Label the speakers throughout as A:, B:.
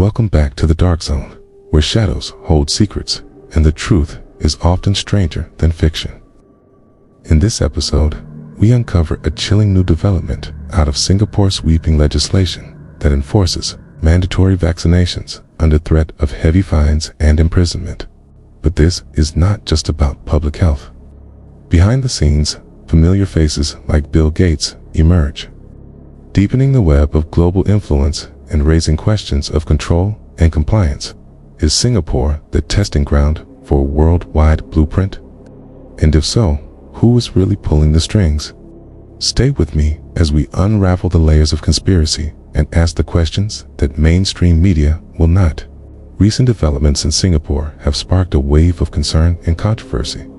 A: Welcome back to the Dark Zone, where shadows hold secrets and the truth is often stranger than fiction. In this episode, we uncover a chilling new development out of Singapore's sweeping legislation that enforces mandatory vaccinations under threat of heavy fines and imprisonment. But this is not just about public health. Behind the scenes, familiar faces like Bill Gates emerge, deepening the web of global influence and raising questions of control and compliance. Is Singapore the testing ground for a worldwide blueprint? And if so, who is really pulling the strings? Stay with me as we unravel the layers of conspiracy and ask the questions that mainstream media will not. Recent developments in Singapore have sparked a wave of concern and controversy,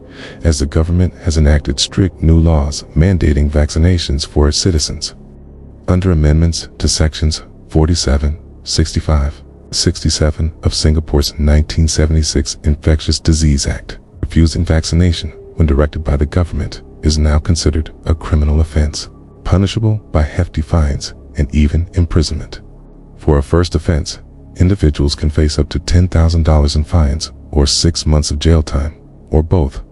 A: as the government has enacted strict new laws mandating vaccinations for its citizens. Under amendments to Sections 47, 65, 67 of Singapore's 1976 Infectious Disease Act, refusing vaccination when directed by the government is now considered a criminal offense, punishable by hefty fines and even imprisonment. For a first offense, individuals can face up to $10,000 in fines or 6 months of jail time, or both.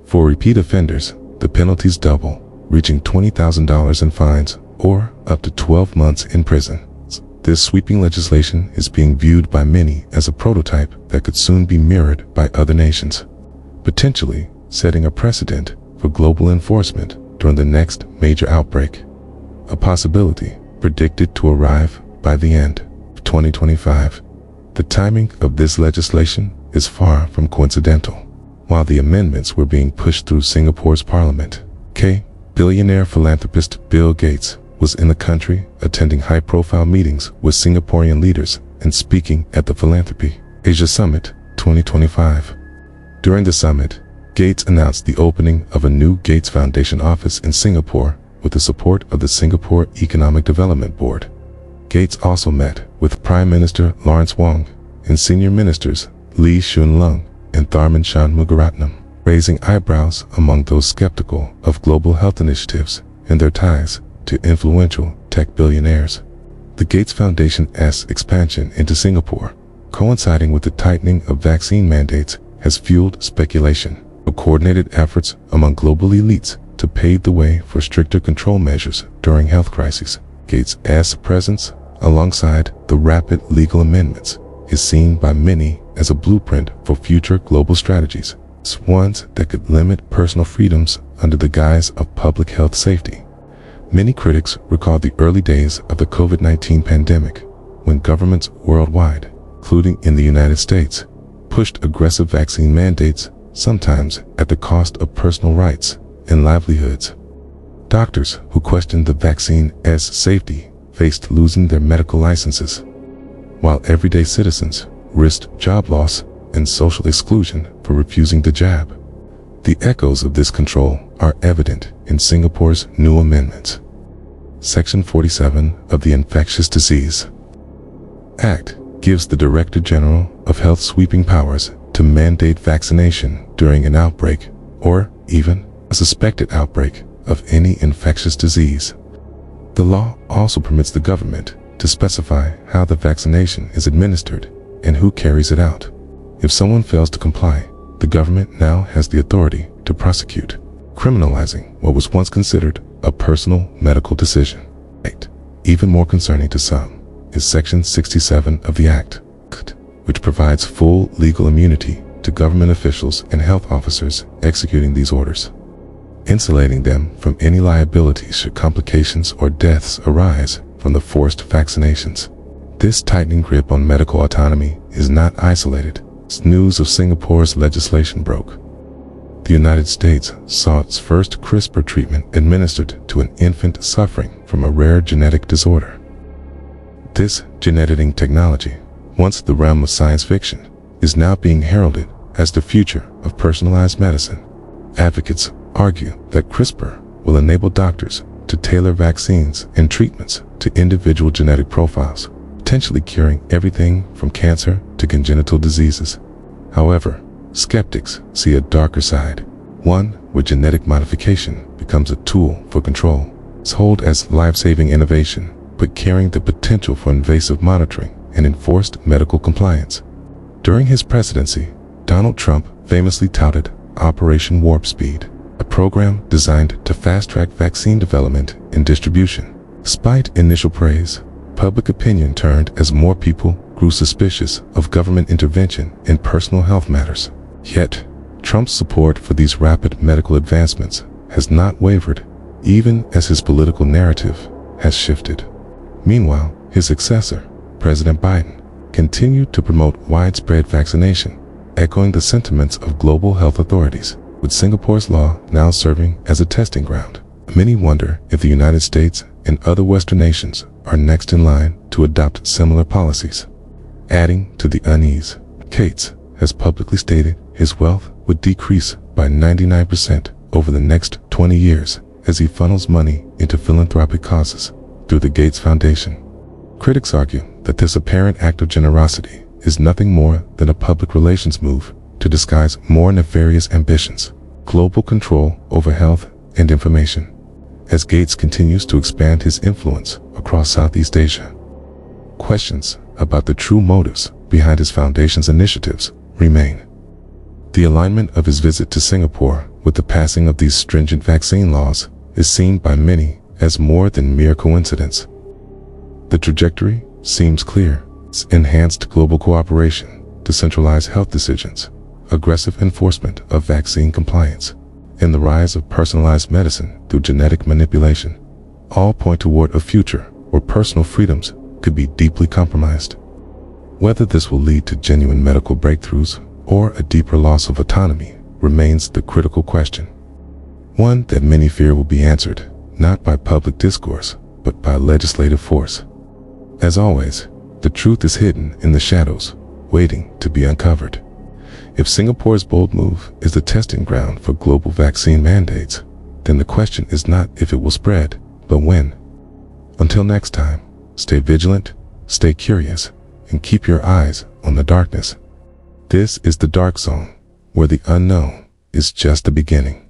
A: For repeat offenders, the penalties double, reaching $20,000 in fines or up to 12 months in prison. This sweeping legislation is being viewed by many as a prototype that could soon be mirrored by other nations, potentially setting a precedent for global enforcement during the next major outbreak, a possibility predicted to arrive by the end of 2025. The timing of this legislation is far from coincidental. While the amendments were being pushed through Singapore's parliament, billionaire philanthropist Bill Gates was in the country attending high-profile meetings with Singaporean leaders and speaking at the Philanthropy Asia Summit 2025. During the summit, Gates announced the opening of a new Gates Foundation office in Singapore with the support of the Singapore Economic Development Board. Gates also met with Prime Minister Lawrence Wong and senior ministers Lee Hsien Loong and Tharman Shanmugaratnam, raising eyebrows among those skeptical of global health initiatives and their ties to influential tech billionaires. The Gates Foundation's expansion into Singapore, coinciding with the tightening of vaccine mandates, has fueled speculation of coordinated efforts among global elites to pave the way for stricter control measures during health crises. Gates' presence, alongside the rapid legal amendments, is seen by many as a blueprint for future global strategies, ones that could limit personal freedoms under the guise of public health safety. Many critics recall the early days of the COVID-19 pandemic, when governments worldwide, including in the United States, pushed aggressive vaccine mandates, sometimes at the cost of personal rights and livelihoods. Doctors who questioned the vaccine's safety faced losing their medical licenses, while everyday citizens risked job loss and social exclusion for refusing the jab. The echoes of this control are evident in Singapore's new amendments. Section 47 of the Infectious Disease Act gives the Director General of Health sweeping powers to mandate vaccination during an outbreak or even a suspected outbreak of any infectious disease. The law also permits the government to specify how the vaccination is administered and who carries it out. If someone fails to comply, the government now has the authority to prosecute, criminalizing what was once considered a personal medical decision. Even more concerning to some is Section 67 of the Act, which provides full legal immunity to government officials and health officers executing these orders, insulating them from any liability should complications or deaths arise from the forced vaccinations. This tightening grip on medical autonomy is not isolated. As news of Singapore's legislation broke, the United States saw its first CRISPR treatment administered to an infant suffering from a rare genetic disorder. This gene editing technology, once the realm of science fiction, is now being heralded as the future of personalized medicine. Advocates argue that CRISPR will enable doctors to tailor vaccines and treatments to individual genetic profiles, potentially curing everything from cancer to congenital diseases. However, skeptics see a darker side, one where genetic modification becomes a tool for control. It's hailed as life-saving innovation, but carrying the potential for invasive monitoring and enforced medical compliance. During his presidency, Donald Trump famously touted Operation Warp Speed, a program designed to fast-track vaccine development and distribution. Despite initial praise, public opinion turned as more people grew suspicious of government intervention in personal health matters. Yet, Trump's support for these rapid medical advancements has not wavered, even as his political narrative has shifted. Meanwhile, his successor, President Biden, continued to promote widespread vaccination, echoing the sentiments of global health authorities. With Singapore's law now serving as a testing ground, many wonder if the United States and other Western nations are next in line to adopt similar policies. Adding to the unease, Gates has publicly stated his wealth would decrease by 99% over the next 20 years as he funnels money into philanthropic causes through the Gates Foundation. Critics argue that this apparent act of generosity is nothing more than a public relations move to disguise more nefarious ambitions: global control over health and information. As Gates continues to expand his influence across Southeast Asia, questions about the true motives behind his foundation's initiatives remain. The alignment of his visit to Singapore with the passing of these stringent vaccine laws is seen by many as more than mere coincidence. The trajectory seems clear: enhanced global cooperation, decentralized health decisions, aggressive enforcement of vaccine compliance, and the rise of personalized medicine through genetic manipulation all point toward a future where personal freedoms could be deeply compromised. Whether this will lead to genuine medical breakthroughs or a deeper loss of autonomy remains the critical question, one that many fear will be answered not by public discourse but by legislative force. As always, the truth is hidden in the shadows, waiting to be uncovered. If Singapore's bold move is the testing ground for global vaccine mandates, then the question is not if it will spread, but when. Until next time, stay vigilant, stay curious, and keep your eyes on the darkness. This is the Dark Zone, where the unknown is just the beginning.